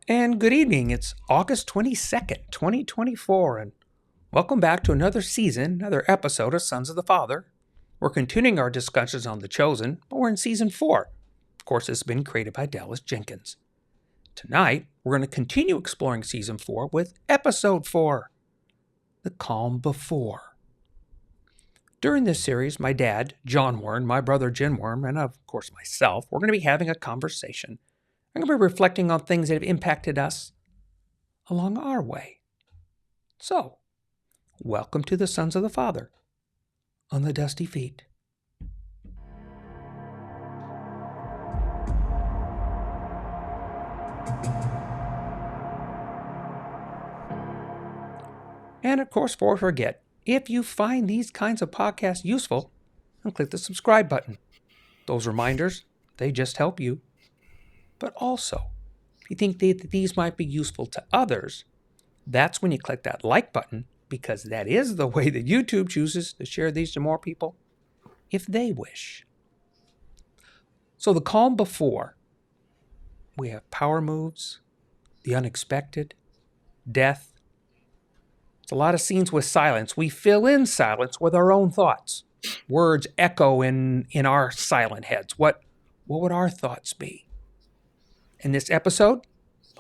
And good evening. It's August 22nd, 2024, and welcome back to another season, another episode of Sons of the Father. We're continuing our discussions on The Chosen, but we're in season 4. Of course, it's been created by Dallas Jenkins. Tonight, we're going to continue exploring season 4 with episode 4, The Calm Before. During this series, my dad, John Warren, my brother, Jen Warren, and of course myself, we're going to be having a conversation. I'm going to be reflecting on things that have impacted us along our way. So, welcome to the Sons of the Father on the Dusty Feet. And of course, before I forget, if you find these kinds of podcasts useful, then click the subscribe button. Those reminders, they just help you. But also, if you think that these might be useful to others, that's when you click that like button, because that is the way that YouTube chooses to share these to more people, if they wish. So the calm before, we have power moves, the unexpected, death. It's a lot of scenes with silence. We fill in silence with our own thoughts. Words echo in our silent heads. What would our thoughts be? In this episode,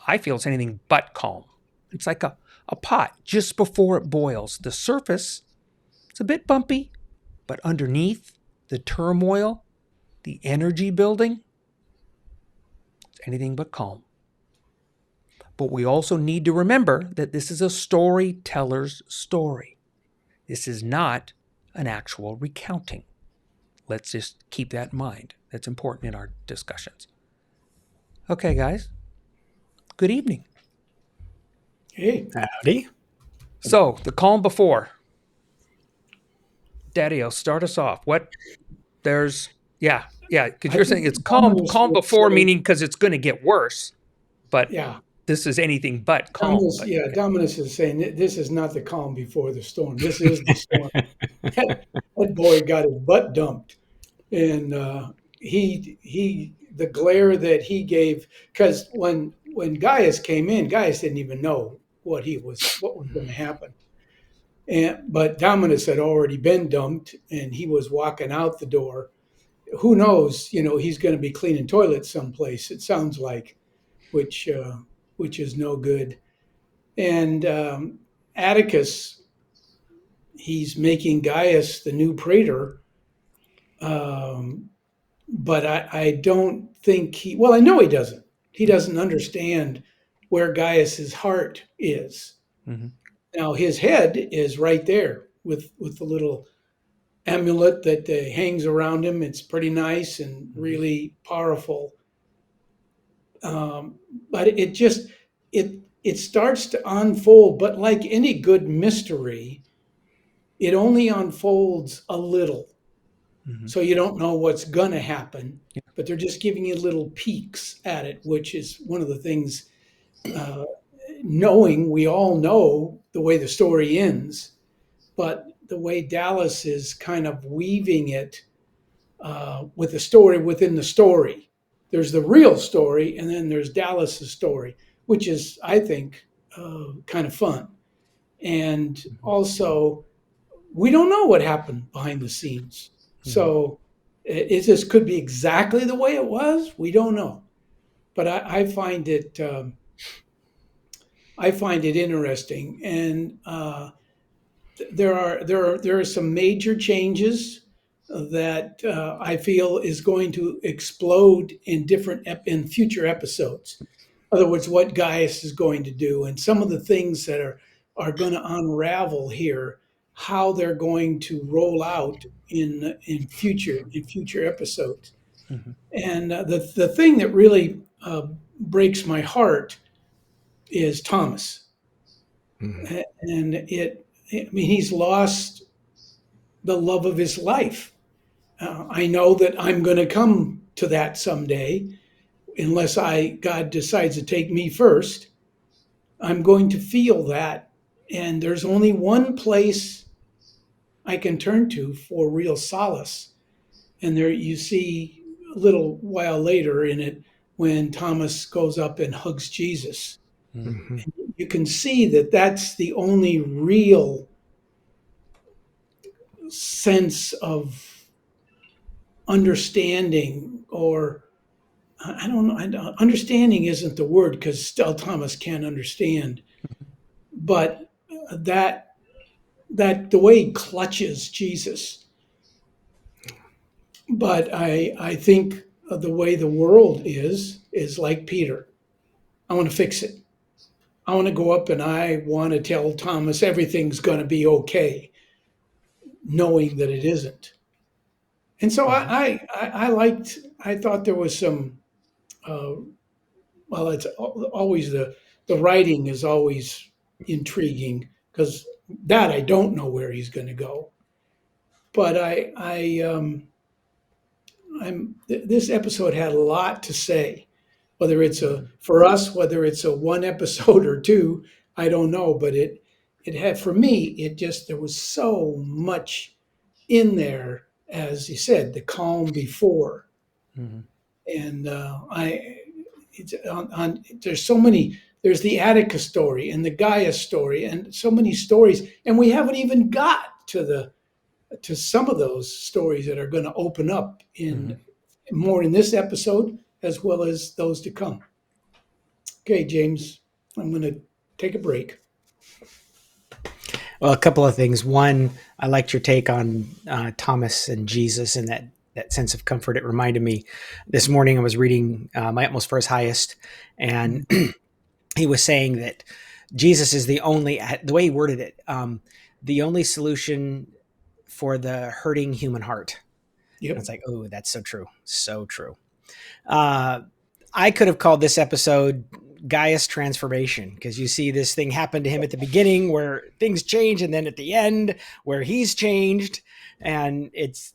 I feel it's anything but calm. It's like a pot just before it boils. The surface, it's a bit bumpy, but underneath, the turmoil, the energy building, it's anything but calm. But we also need to remember that this is a storyteller's story. This is not an actual recounting. Let's just keep that in mind. That's important in our discussions. Okay, guys. Good evening. Hey. Howdy. So, the calm before. Daddy-o, start us off. Because you're saying it's calm before, meaning because it's going to get worse. But Yeah. this is anything but calm. Dominus is saying this is not the calm before the storm. This is the storm. that boy got his butt dumped, and the glare that he gave, because when Gaius came in, Gaius didn't even know what was going to happen, but Dominus had already been dumped, and he was walking out the door. Who knows? He's going to be cleaning toilets someplace. It sounds like, which is no good. And Atticus, he's making Gaius the new praetor, but I don't think I know he doesn't. He doesn't understand where Gaius's heart is. Mm-hmm. Now his head is right there with the little amulet that hangs around him. It's pretty nice and really powerful. But it starts to unfold, but like any good mystery, it only unfolds a little. Mm-hmm. So you don't know what's going to happen, but they're just giving you little peeks at it, which is one of the things, knowing we all know the way the story ends, but the way Dallas is kind of weaving it with the story within the story. There's the real story, and then there's Dallas's story, which is, I think, kind of fun. And also, we don't know what happened behind the scenes. Mm-hmm. So it just could be exactly the way it was. We don't know. But I find it interesting. And there are some major changes that I feel is going to explode in in future episodes. In other words, what Gaius is going to do, and some of the things that are going to unravel here, how they're going to roll out in future episodes. Mm-hmm. And the thing that really breaks my heart is Thomas, mm-hmm. And he's lost the love of his life. I know that I'm going to come to that someday, unless God decides to take me first. I'm going to feel that, and there's only one place I can turn to for real solace. And there you see a little while later in it when Thomas goes up and hugs Jesus. Mm-hmm. And you can see that that's the only real sense of understanding, or I don't know, understanding isn't the word because still Thomas can't understand, but that that the way he clutches Jesus. But I think the way the world is like Peter. I want to fix it. I want to go up and I want to tell Thomas everything's going to be okay, knowing that it isn't. And so Mm-hmm. I liked. I thought there was some. Uh, well, it's always the writing is always intriguing because that I don't know where he's going to go. But this episode had a lot to say. Whether it's a for us, whether it's a one episode or two, I don't know. But it had for me. It just there was so much in there, as you said, the calm before, Mm-hmm. and I it's there's so many. There's the Attica story and the Gaia story, and so many stories, and we haven't even got to some of those stories that are going to open up Mm-hmm. in more in this episode as well as those to come. Okay, James, I'm going to take a break. Well, a couple of things. One, I liked your take on Thomas and Jesus and that sense of comfort. It reminded me this morning I was reading My Utmost for His Highest, and he was saying that Jesus is the way he worded it, the only solution for the hurting human heart. And Yep. it's like, oh, that's so true. So true. Uh, I could have called this episode Gaius Transformation because you see this thing happen to him at the beginning where things change, and then at the end where he's changed. And it's,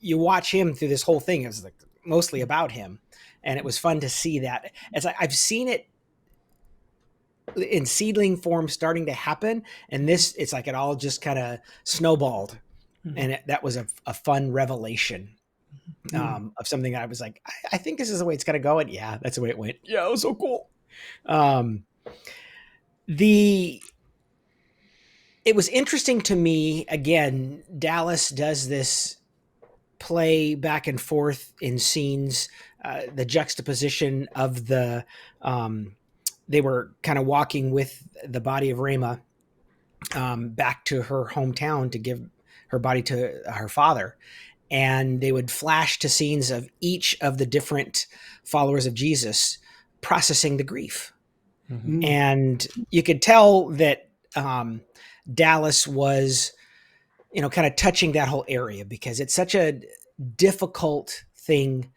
you watch him through this whole thing. It was like mostly about him. And it was fun to see that. I've seen it in seedling form starting to happen. And this, it's like it all just kind of snowballed. Mm-hmm. And that was a fun revelation of something I was like, I think this is the way it's going to go. And yeah, that's the way it went. Yeah, it was so cool. It was interesting to me. Again, Dallas does this play back and forth in scenes, the juxtaposition of they were kind of walking with the body of Rama back to her hometown to give her body to her father. And they would flash to scenes of each of the different followers of Jesus processing the grief. Mm-hmm. And you could tell that Dallas was, kind of touching that whole area because it's such a difficult thing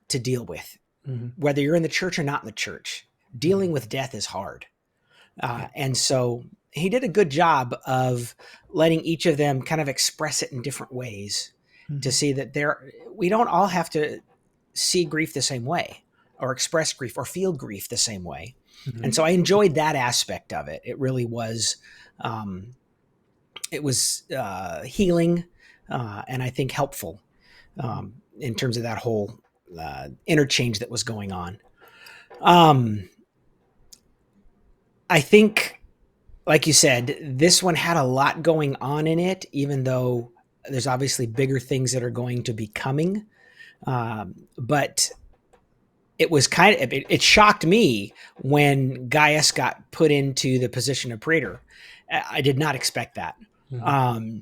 to deal with. Mm-hmm. Whether you're in the church or not in the church, dealing with death is hard. And so he did a good job of letting each of them kind of express it in different ways to see that we don't all have to see grief the same way or express grief or feel grief the same way. Mm-hmm. And so I enjoyed that aspect of it. It really was, healing and I think helpful in terms of that whole interchange that was going on. I think, like you said, this one had a lot going on in it, even though there's obviously bigger things that are going to be coming. But it was it shocked me when Gaius got put into the position of praetor. I did not expect that. Mm-hmm.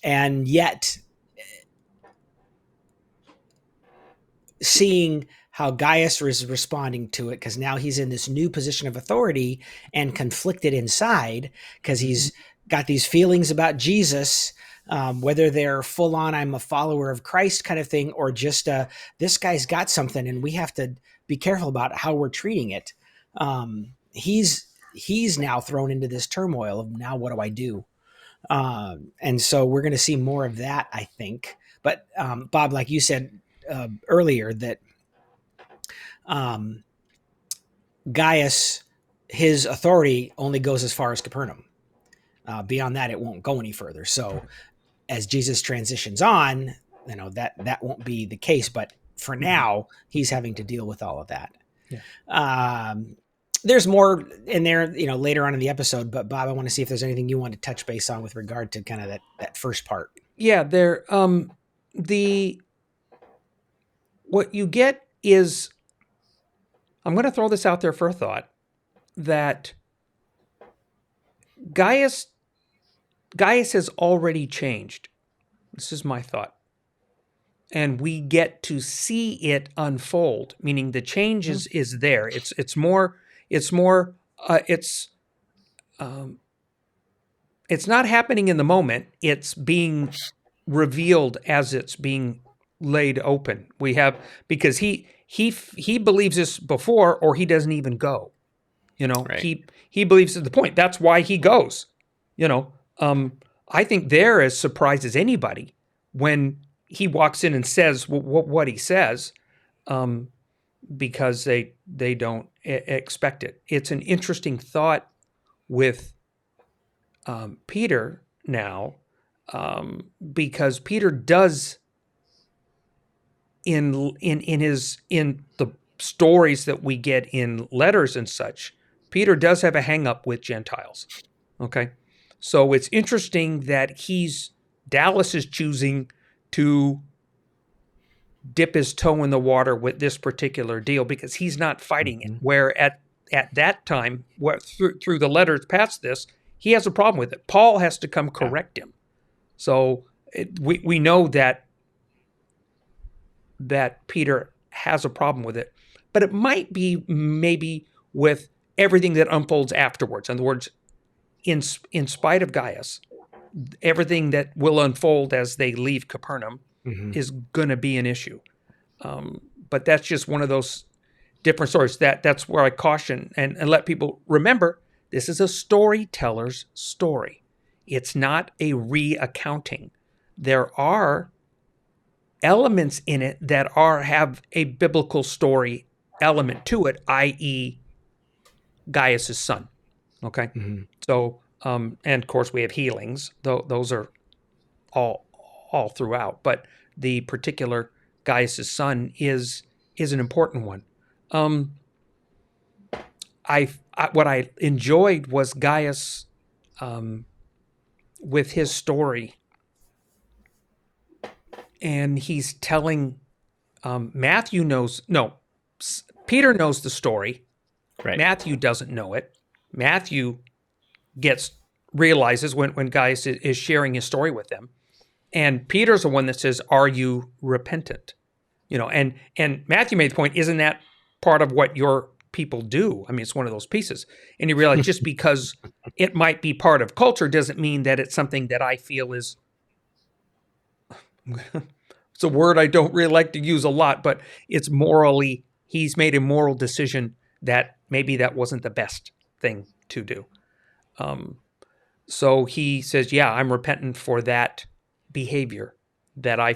And yet seeing how Gaius was responding to it, because now he's in this new position of authority and conflicted inside because he's got these feelings about Jesus, whether they're full on, I'm a follower of Christ kind of thing, or just this guy's got something and we have to be careful about how we're treating it. He's now thrown into this turmoil of now what do I do? And so we're going to see more of that, I think. But Bob, like you said earlier, that Gaius, his authority only goes as far as Capernaum. Beyond that, it won't go any further. So as Jesus transitions on, that won't be the case. But for now, he's having to deal with all of that. Yeah. There's more in there, later on in the episode, but Bob, I want to see if there's anything you want to touch base on with regard to kind of that first part. Yeah, what you get is, I'm going to throw this out there for a thought, that Gaius has already changed. This is my thought. And we get to see it unfold, meaning the change is there. It's not happening in the moment. It's being revealed as it's being laid open. Because he believes this before, or he doesn't even go. Right. He believes at the point. That's why he goes. I think they're as surprised as anybody when he walks in and says what he says, because they don't expect it. It's an interesting thought with Peter now, because Peter does in the stories that we get in letters and such, Peter does have a hang up with Gentiles. Okay. So it's interesting that Dallas is choosing to dip his toe in the water with this particular deal, because he's not fighting it. Where at that time, through the letters past this, he has a problem with it. Paul has to come correct him. So we know that Peter has a problem with it, but it might be maybe with everything that unfolds afterwards. In other words, in spite of Gaius, everything that will unfold as they leave Capernaum is going to be an issue. But that's just one of those different stories. That's where I caution and let people remember, this is a storyteller's story. It's not a reaccounting. There are elements in it that have a biblical story element to it, i.e. Gaius' son. Okay. So, and of course we have healings, though those are all throughout, but the particular Gaius' son is an important one. What I enjoyed was Gaius, with his story, and he's telling, Peter knows the story. Right. Matthew doesn't know it. Matthew realizes when Gaius is sharing his story with them. And Peter's the one that says, "Are you repentant?" And Matthew made the point, isn't that part of what your people do? I mean, it's one of those pieces. And you realize just because it might be part of culture doesn't mean that it's something that I feel is, it's a word I don't really like to use a lot, but it's morally, he's made a moral decision that maybe that wasn't the best thing to do. So he says, yeah, I'm repentant for that behavior that I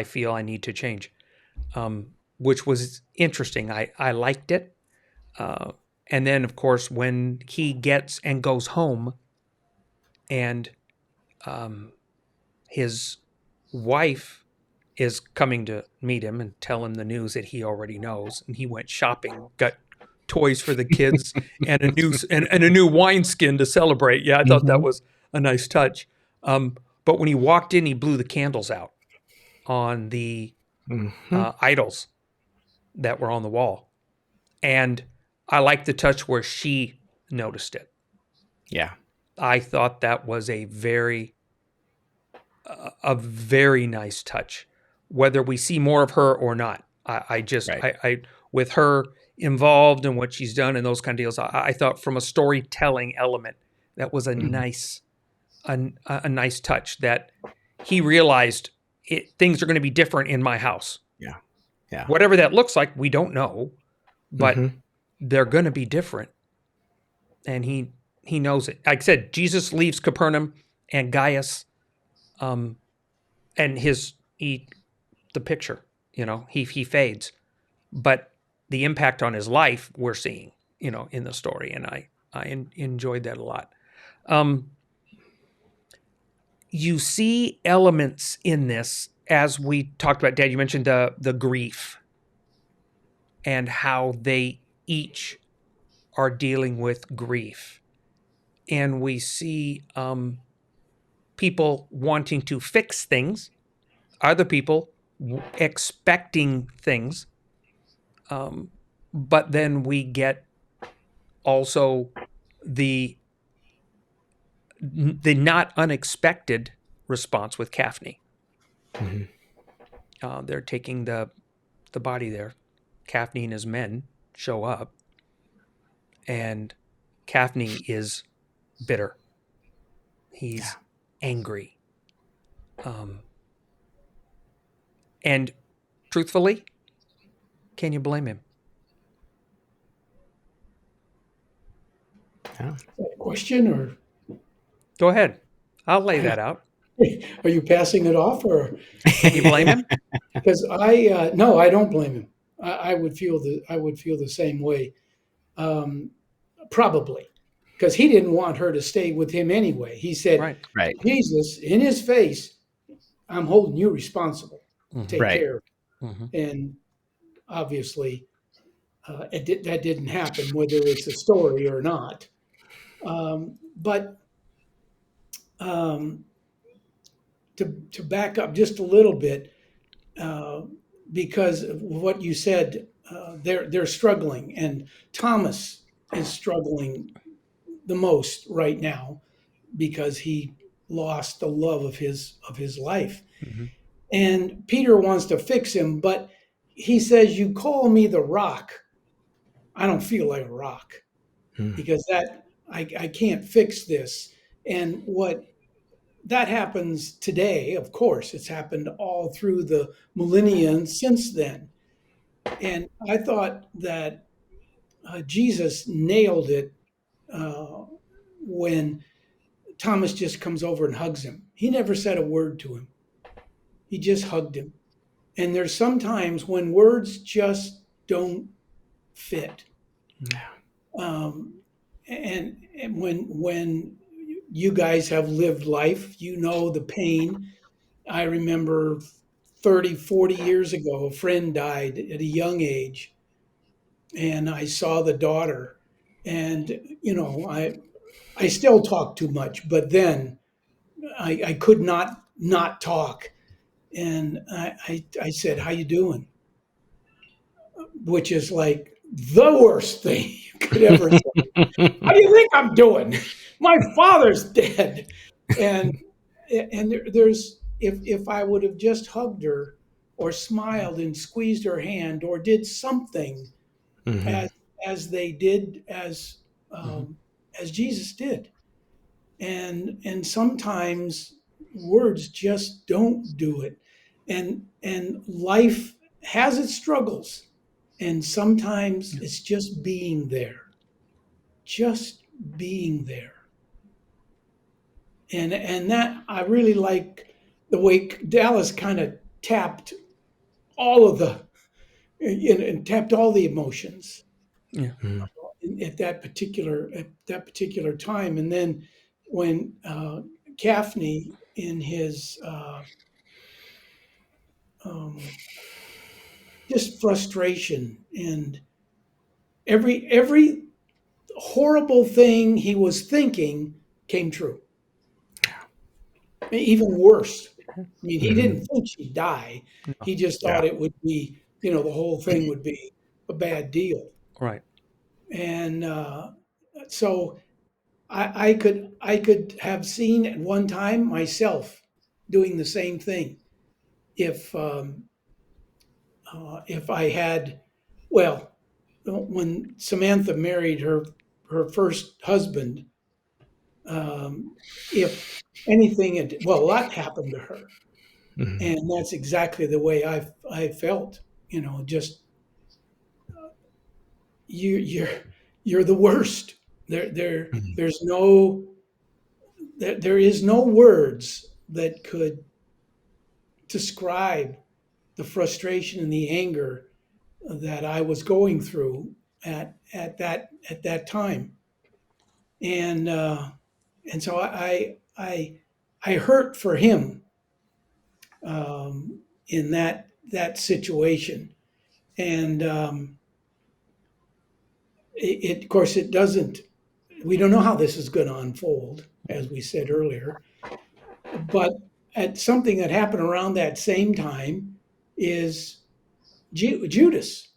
feel I need to change, which was interesting. I liked it. And then, of course, when he gets and goes home and his wife is coming to meet him and tell him the news that he already knows, and he went shopping, got toys for the kids and a new wineskin to celebrate. Yeah, I thought that was a nice touch. But when he walked in, he blew the candles out on the idols that were on the wall. And I liked the touch where she noticed it. Yeah. I thought that was a very nice touch, whether we see more of her or not. I with her involved in what she's done and those kind of deals, I thought from a storytelling element, that was a nice touch, that he realized things are going to be different in my house. Yeah. Yeah. Whatever that looks like, we don't know, but they're going to be different. And he knows it. Like I said, Jesus leaves Capernaum, and Gaius, and the picture, he fades, but the impact on his life we're seeing, in the story. And I enjoyed that a lot. You see elements in this as we talked about, Dad, you mentioned the grief and how they each are dealing with grief. And we see people wanting to fix things, other people expecting things. But then we get also the not unexpected response with Kaphne. Mhm. They're taking the body there. Kaphne and his men show up, and Kaphne is bitter. He's angry. And truthfully, can you blame him? Yeah. Question, or Go ahead. I'll lay that out. are you passing it off, or Can you blame him? because I no, I don't blame him. I would feel the same way, um, probably, because he didn't want her to stay with him anyway. He said, Right. Right. Jesus, in his face, I'm holding you responsible. Mm-hmm. Take Right. care. Mm-hmm. And obviously, that didn't happen, whether it's a story or not. But um, to back up just a little bit, uh, because of what you said, they're struggling, and Thomas is struggling the most right now because he lost the love of his life. Mm-hmm. And Peter wants to fix him, but he says, "You call me the rock. I don't feel like a rock Mm. because I can't fix this." And what that happens today, of course, it's happened all through the millennia since then. And I thought that Jesus nailed it uh, when Thomas just comes over and hugs him. He never said a word to him, he just hugged him. And there's sometimes when words just don't fit. Um, and when you guys have lived life, you know the pain. I remember 30, 40 years ago, a friend died at a young age, and I saw the daughter. And, I still talk too much, but then I could not talk. And I said, "How you doing?" Which is like the worst thing you could ever say. "How do you think I'm doing? My father's dead." And there's if I would have just hugged her or smiled and squeezed her hand or did something Mhm. as they did Mm-hmm. as Jesus did. And sometimes words just don't do it. And life has its struggles, and sometimes it's just being there, just being there. And that I really like the way Dallas kind of tapped all of the and tapped all the emotions Yeah. Mm. at that particular time. And then when Gaffney in his um, just frustration and every horrible thing he was thinking came true. Even worse. I mean, he Mhm. didn't think she'd die. No. He just Yeah. thought it would be, the whole thing would be a bad deal. Right. And so I could have seen at one time myself doing the same thing if I had, well, when Samantha married her first husband, um, if anything had, well, a lot happened to her, Mhm. and that's exactly the way I felt. Just you're the worst. Mhm. There is no words that could describe the frustration and the anger that I was going through at that time. And and so I hurt for him in that situation. And of course, it doesn't. We don't know how this is going to unfold, as we said earlier. But at something that happened around that same time is Judas.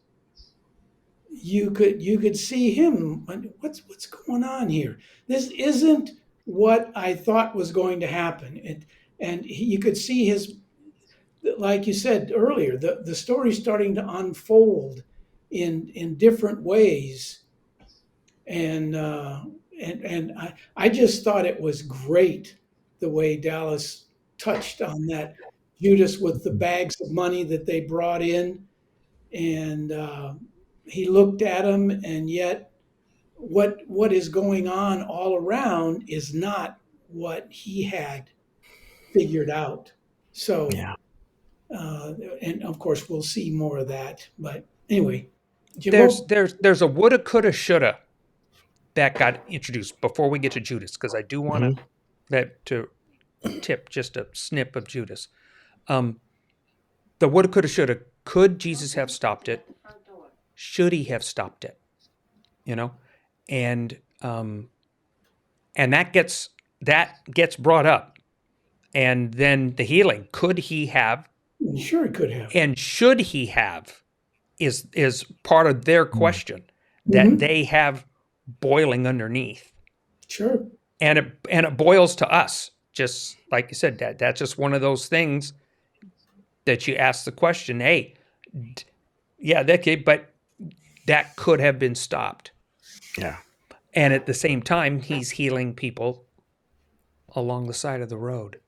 You could see him. What's going on here? This isn't what I thought was going to happen. You could see his, like you said earlier, the story starting to unfold in different ways, and I just thought it was great the way Dallas touched on that Judas with the bags of money that they brought in, and he looked at him, and yet what is going on all around is not what he had figured out. So, Yeah. and of course, we'll see more of that. But anyway, There's Jimbo. there's a woulda, coulda, shoulda that got introduced before we get to Judas, because I do want Mhm. to tip just a snip of Judas. The woulda, coulda, shoulda. Could Jesus have stopped it? Should he have stopped it? You know, and that gets brought up, and then the healing. Could he have? Sure, it could have. And should he have? Is part of their question that Mm-hmm. they have boiling underneath, Sure. and it boils to us, just like you said. That's just one of those things that you ask the question. Hey, yeah, but that could have been stopped. Yeah. And at the same time, he's healing people along the side of the road.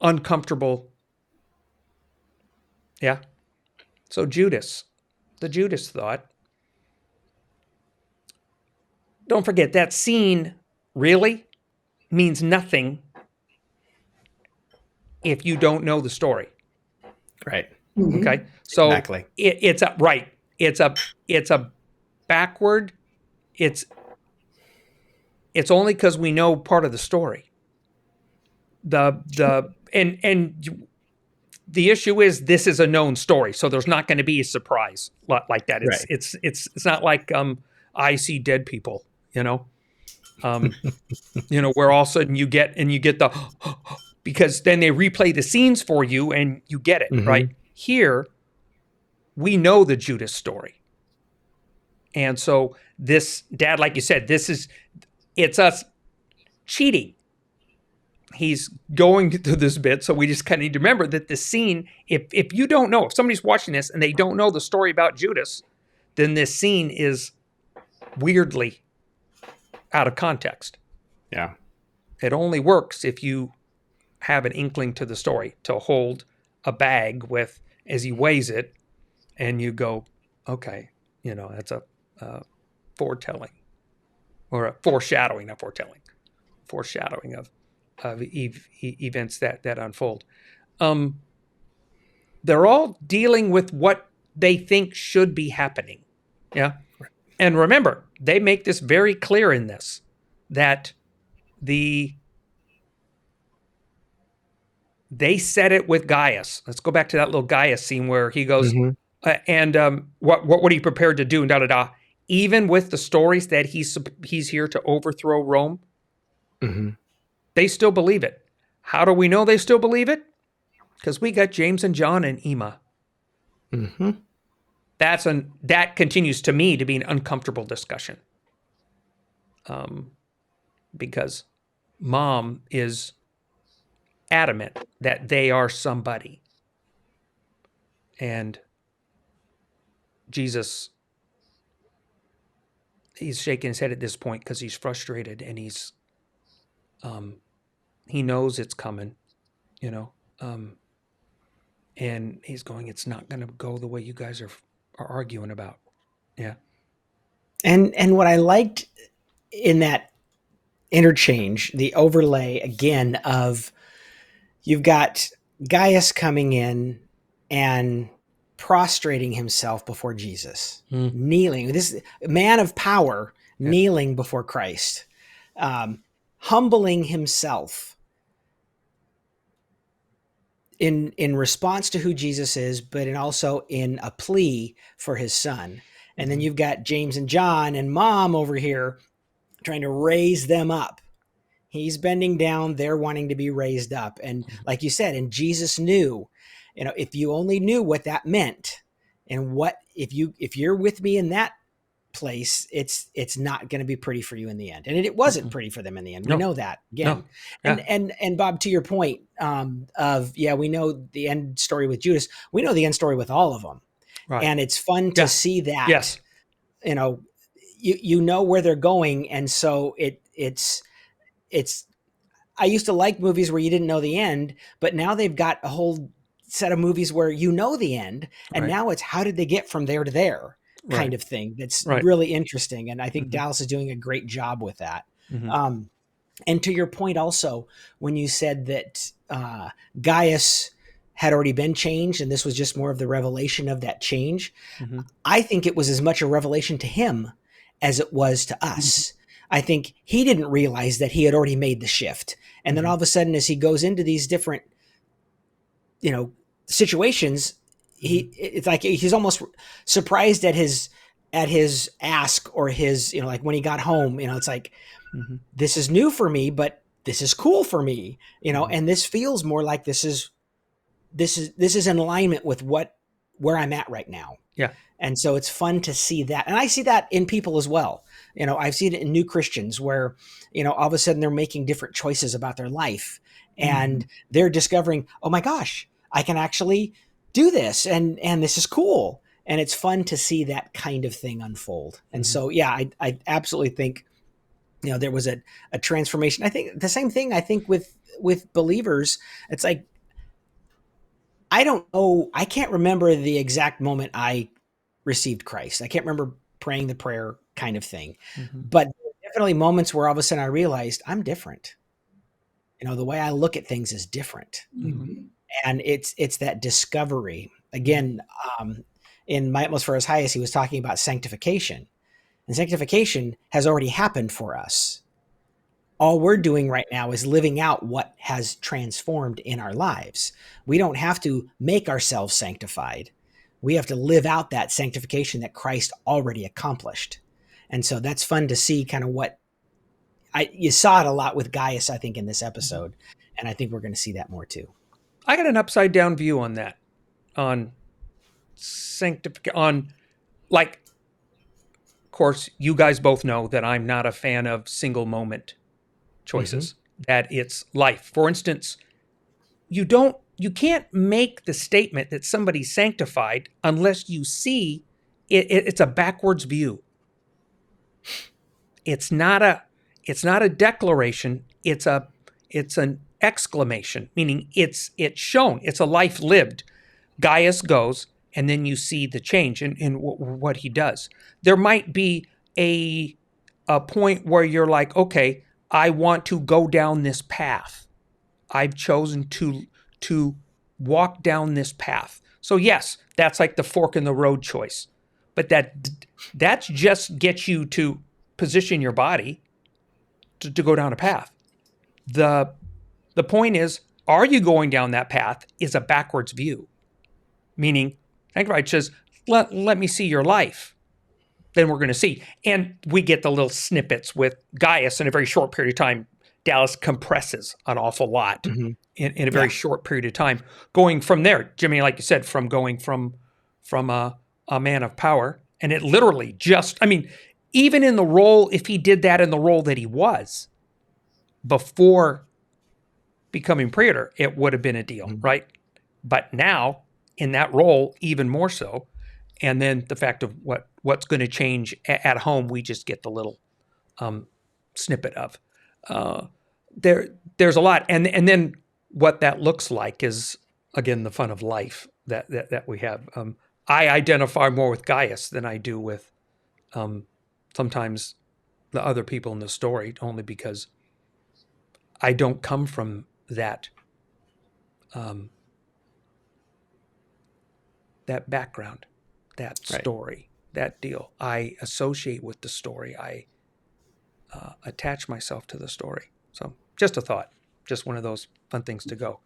Uncomfortable. Yeah. So the Judas thought. Don't forget that scene really means nothing if you don't know the story. Right. Mm-hmm. Okay. So Exactly. it's a right. It's a backward. It's only because we know part of the story. And the issue is this is a known story, so there's not going to be a surprise like that. Right. It's not like I see dead people, where all of a sudden you get the because then they replay the scenes for you and you get it right. Here we know the Judas story, and so this dad, like you said, it's us cheating. He's going through this bit, so we just kind of need to remember that the scene, if you don't know, if somebody's watching this and they don't know the story about Judas, then this scene is weirdly out of context. Yeah. It only works if you have an inkling to the story, to hold a bag with, as he weighs it, and you go, okay, that's a foretelling, or a foreshadowing, not foretelling, foreshadowing of events that unfold. They're all dealing with what they think should be happening. Yeah. And remember, they make this very clear in this, that they said it with Gaius. Let's go back to that little Gaius scene where he goes, what are you prepared to do? And da da da. Even with the stories that he's here to overthrow Rome, they still believe it. How do we know they still believe it? Because we got James and John and Emma. That continues to me to be an uncomfortable discussion. Because Mom is adamant that they are somebody. And Jesus, he's shaking his head at this point because he's frustrated, and he knows it's coming, and he's going, it's not going to go the way you guys are arguing about. Yeah. And what I liked in that interchange, the overlay again of, you've got Gaius coming in and prostrating himself before Jesus, kneeling, this man of power, kneeling before Christ, humbling himself, in response to who Jesus is, but also in a plea for his son. And then you've got James and John and mom over here trying to raise them up. He's bending down, they're wanting to be raised up. And like you said, and Jesus knew, if you only knew what that meant, and what if you're with me in that place, it's not going to be pretty for you in the end. And it wasn't pretty for them in the end. We No. know that again. No. Yeah. And Bob, to your point, we know the end story with Judas. We know the end story with all of them. Right. And it's fun to see that. Yes. You know where they're going, and so it's. I used to like movies where you didn't know the end, but now they've got a whole set of movies where you know the end, and Right. now it's how did they get from there to there kind Right. of thing. That's Right. really interesting, and I think Mhm. Dallas is doing a great job with that. Mhm. And to your point also, when you said that Gaius had already been changed, and this was just more of the revelation of that change, Mhm. I think it was as much a revelation to him as it was to us. I think he didn't realize that he had already made the shift. And then all of a sudden, as he goes into these different, situations, it's like he's almost surprised at his ask, or his, like when he got home, it's like, Mhm. this is new for me, but this is cool for me, Mhm. and this feels more like this is in alignment with where I'm at right now. Yeah. And so it's fun to see that. And I see that in people as well. I've seen it in new Christians where, all of a sudden they're making different choices about their life, and they're discovering, oh my gosh, I can actually do this. And this is cool. And it's fun to see that kind of thing unfold. And so, yeah, I absolutely think, there was a transformation. I think the same thing, I think with believers, it's like, I don't know. I can't remember the exact moment I received Christ. I can't remember praying the prayer kind of thing, Mhm. but there were definitely moments where all of a sudden I realized I'm different. The way I look at things is different, and it's that discovery again. In My Utmost for His Highest, he was talking about sanctification, and sanctification has already happened for us. All we're doing right now is living out what has transformed in our lives. We don't have to make ourselves sanctified. We have to live out that sanctification that Christ already accomplished. And so that's fun to see kind of what you saw it a lot with Gaius, I think, in this episode. And I think we're going to see that more too. I got an upside down view on that, on sanctification, of course, you guys both know that I'm not a fan of single moment choices, that it's life. For instance, you can't make the statement that somebody's sanctified unless you see it's a backwards view. It's not a declaration, it's an exclamation, meaning it's shown, it's a life lived. Gaius goes, and then you see the change in what he does. There might be a point where you're like, okay, I want to go down this path. I've chosen to walk down this path. So yes, that's like the fork in the road choice. But that's just gets you to position your body to go down a path. The point is, are you going down that path is a backwards view. Meaning, Sanctified says, let me see your life. Then we're going to see. And we get the little snippets with Gaius in a very short period of time. Dallas compresses an awful lot in a very short period of time. Going from there, Jimmy, like you said, from going from a man of power. And it literally just, even in the role, if he did that in the role that he was before becoming praetor, it would have been a deal, right? But now, in that role, even more so. And then the fact of what's going to change at home, we just get the little snippet of. There's a lot, and then what that looks like is, again, the fun of life that we have. I identify more with Gaius than I do with sometimes the other people in the story, only because I don't come from that that background, that story, that deal. I associate with the story. I attach myself to the story. So just a thought. just one of those fun things to go.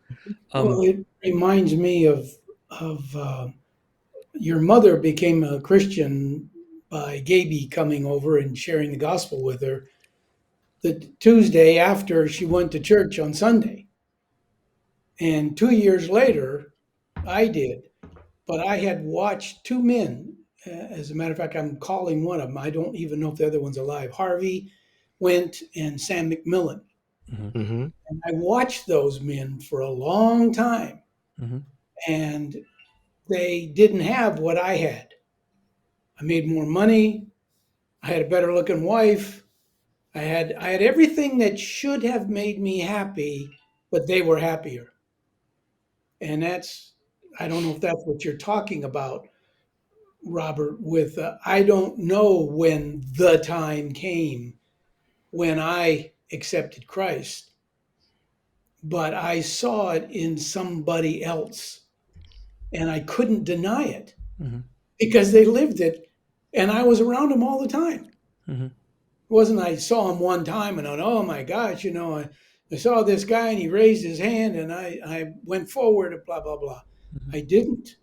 Well, it reminds me of your mother became a Christian by Gaby coming over and sharing the gospel with her the Tuesday after she went to church on Sunday. And 2 years later, I did. But I had watched two men. As a matter of fact, I'm calling one of them. I don't even know if the other one's alive. Harvey Went and Sam McMillan. Mm-hmm. And I watched those men for a long time. Mm-hmm. And they didn't have what I had. I made more money. I had a better looking wife. I had everything that should have made me happy, but they were happier. And that's, I don't know if that's what you're talking about, Robert, with I don't know when the time came when I accepted Christ, but I saw it in somebody else and I couldn't deny it Mm-hmm. because they lived it and I was around them all the time. Mm-hmm. It wasn't I saw him one time and went, oh my gosh, I saw this guy and he raised his hand and I went forward and blah, blah, blah. Mm-hmm. I didn't.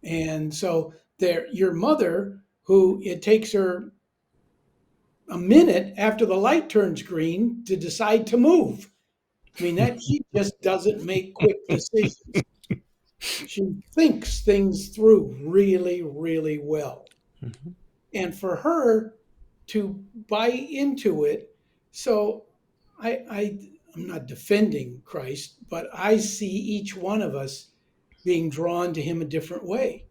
And so there, your mother, who it takes her a minute after the light turns green to decide to move. I mean, that she just doesn't make quick decisions. She thinks things through really, really well. Mm-hmm. And for her to buy into it, so I'm not defending Christ, but I see each one of us being drawn to him a different way.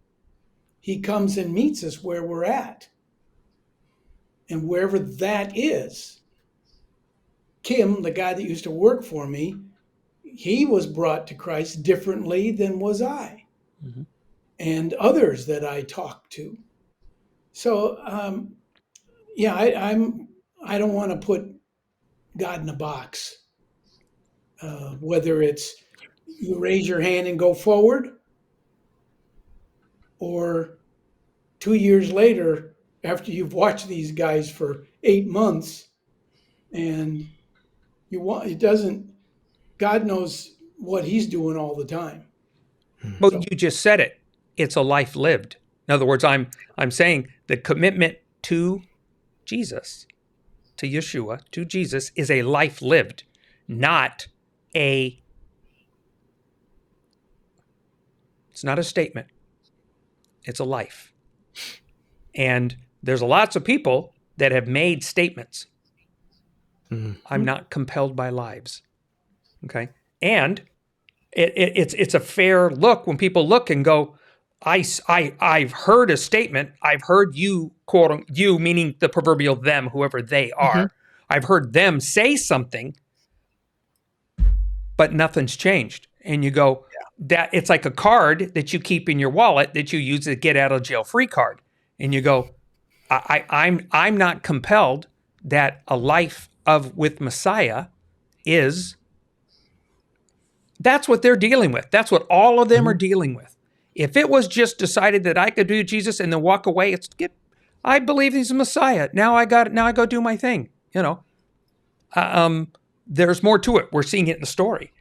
He comes and meets us where we're at. And wherever that is, Kim, the guy that used to work for me, he was brought to Christ differently than was I, Mm-hmm. and others that I talked to. So, yeah, I don't want to put God in a box. Whether it's you raise your hand and go forward, or 2 years later, after you've watched these guys for 8 months, and you want it doesn't. God knows what He's doing all the time. Well, So you just said it. It's a life lived. In other words, I'm saying the commitment to Jesus, to Yeshua, to Jesus is a life lived, not a. It's not a statement. It's a life. And there's lots of people that have made statements. Mm-hmm. I'm not compelled by lives. Okay. And it's a fair look when people look and go, I've heard a statement. I've heard you, quote, you meaning the proverbial them, whoever they are. Mm-hmm. I've heard them say something, but nothing's changed. And you go, that it's like a card that you keep in your wallet that you use to get out of jail free card. And you go, I'm not compelled that a life with Messiah is. That's what they're dealing with. That's what all of them are dealing with. If it was just decided that I could do Jesus and then walk away, I believe he's a Messiah. Now I go do my thing. There's more to it. We're seeing it in the story,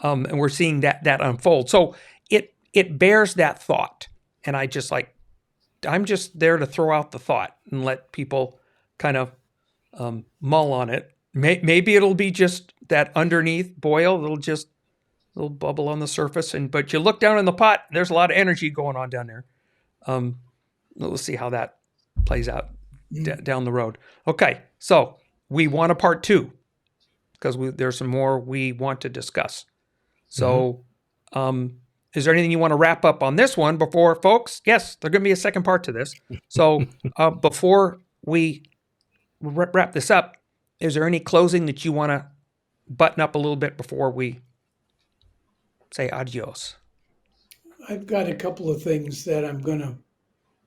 and we're seeing that unfold. So it bears that thought, and I'm just there to throw out the thought and let people kind of mull on it. Maybe it'll be just that underneath boil. It'll just little bubble on the surface, but you look down in the pot, there's a lot of energy going on down there. We'll see how that plays out down the road. Okay, so we want a part 2 because there's some more we want to discuss. So is there anything you want to wrap up on this one before, folks? Yes, there's going to be a second part to this. So before we wrap this up, is there any closing that you want to button up a little bit before we say adios? I've got a couple of things that I'm going to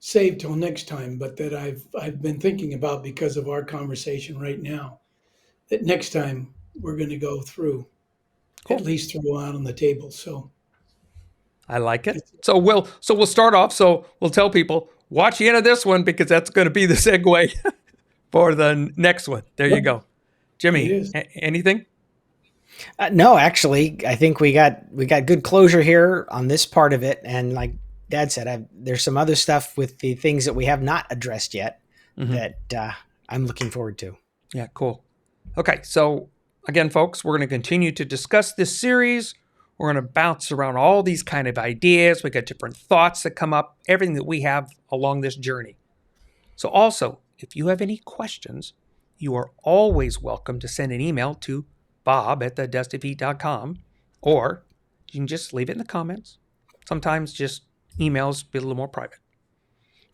save till next time, but that I've been thinking about because of our conversation right now. That next time we're going to go through, cool. At least throw out on the table. So I like it. So we'll start off. So we'll tell people watch the end of this one because that's going to be the segue for the next one. There you go, Jimmy. Anything? No, actually, I think we got good closure here on this part of it, and like Dad said, there's some other stuff with the things that we have not addressed yet that I'm looking forward to. Yeah, cool. Okay, so again, folks, we're going to continue to discuss this series. We're going to bounce around all these kind of ideas. We got different thoughts that come up, everything that we have along this journey. So also, if you have any questions, you are always welcome to send an email to bob@TheDustyFeet.com, or you can just leave it in the comments. Sometimes just emails be a little more private.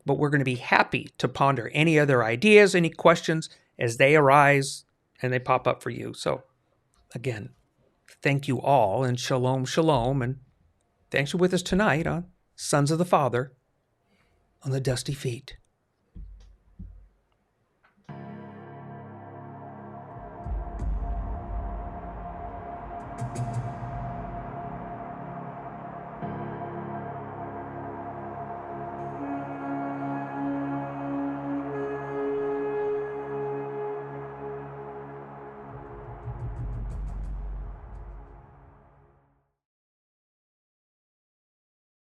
But we're going to be happy to ponder any other ideas, any questions as they arise and they pop up for you. So again, thank you all, and shalom, shalom, and thanks for with us tonight on Sons of the Father on the Dusty Feet.